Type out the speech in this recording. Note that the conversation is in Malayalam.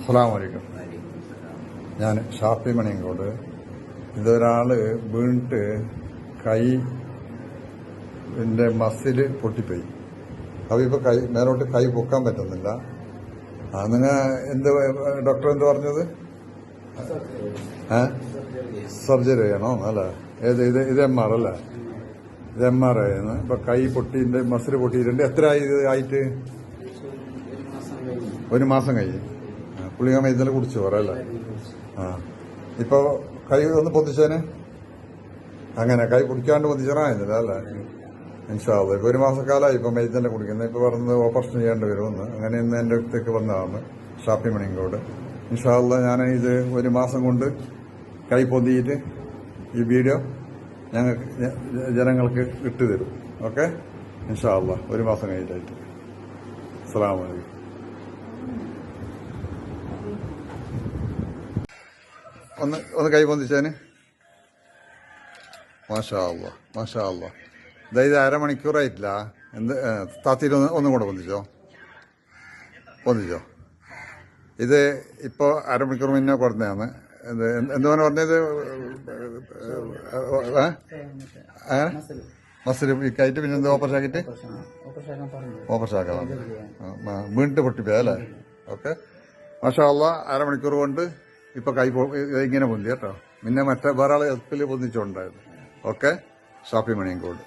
അസ്സലാമു അലൈക്കും. ഞാൻ ഷാഫി മണിയങ്കോട്. ഇതൊരാള് വീണിട്ട് കൈന്റെ മസില് പൊട്ടിപ്പോയി. അപ്പോൾ ഇപ്പോൾ മേലോട്ട് കൈ പൊക്കാൻ പറ്റുന്നില്ല. നിങ്ങൾ എന്ത് ഡോക്ടർ എന്ത് പറഞ്ഞത്? സർജറി ചെയ്യണോ? അല്ല, ഇത് MR അല്ലേ? ഇത് MR ആയിരുന്നു. ഇപ്പൊ കൈ പൊട്ടിന്റെ മസില് പൊട്ടിയിട്ടുണ്ട്. എത്ര ഇത് ആയിട്ട്? 1 മാസം കഴിഞ്ഞ്. പുള്ളിക മൈദല കുടിച്ചു പറയല്ലേ? ഇപ്പൊ കൈ ഒന്ന് പൊന്തിച്ചേന്. അങ്ങനെ കൈ കുടിക്കാണ്ട് പൊന്തിച്ചാറായിരുന്നില്ല അല്ലേ? ഇൻഷാ അല്ലാഹ്. ഇപ്പൊ 1 മാസക്കാലമായി ഇപ്പൊ മൈദല കുടിക്കുന്നത്. ഇപ്പൊ പറഞ്ഞത് ഓപ്പറേഷൻ ചെയ്യേണ്ടി വരുമെന്ന്. അങ്ങനെ ഇന്ന് എന്റെ അടുത്തേക്ക് വന്നതാണ് ഷാഫി മണിയങ്കോട്. ഇൻഷാ അല്ലാഹ് ഞാൻ ഇത് 1 മാസം കൊണ്ട് കൈ പൊന്തിയിട്ട് ഈ വീഡിയോ ഞങ്ങൾക്ക് ജനങ്ങൾക്ക് ഇട്ടുതരും. ഓക്കെ, ഇൻഷാ അല്ലാഹ് 1 മാസം കഴിഞ്ഞിട്ടായിട്ട്. അസ്സലാമു അലൈക്കും. ഒന്ന് കൈ പൊന്തിച്ചേന്. മാഷാ അല്ലാഹ്, മാഷാ അല്ലാഹ്. ഇത് 1/2 മണിക്കൂറായിട്ടില്ല. എന്ത് താത്തിയിൽ ഒന്നും കൂടെ പൊന്തിച്ചോ. ഇത് ഇപ്പോ 1/2 മണിക്കൂർ മുന്നേ കൊടുത്തതാണ്. എന്തുവാണ് പറഞ്ഞത്? മസിൽ കയറ്റ്. പിന്നെ എന്താ ഓപ്പറേഷൻ ആക്കിയിട്ട് വീണ്ടും പൊട്ടിപ്പോയല്ലേ? ഓക്കെ, മാഷാ അല്ലാഹ്. 1/2 മണിക്കൂർ കൊണ്ട് ഇപ്പൊ കൈ ഇങ്ങനെ പൊന്തി കേട്ടോ. പിന്നെ വേറെ ആളെ ഹെൽപ്പിൽ പൊന്തിച്ചുണ്ടായിരുന്നു. ഓക്കെ, ഷാഫി മണിയങ്കോട്.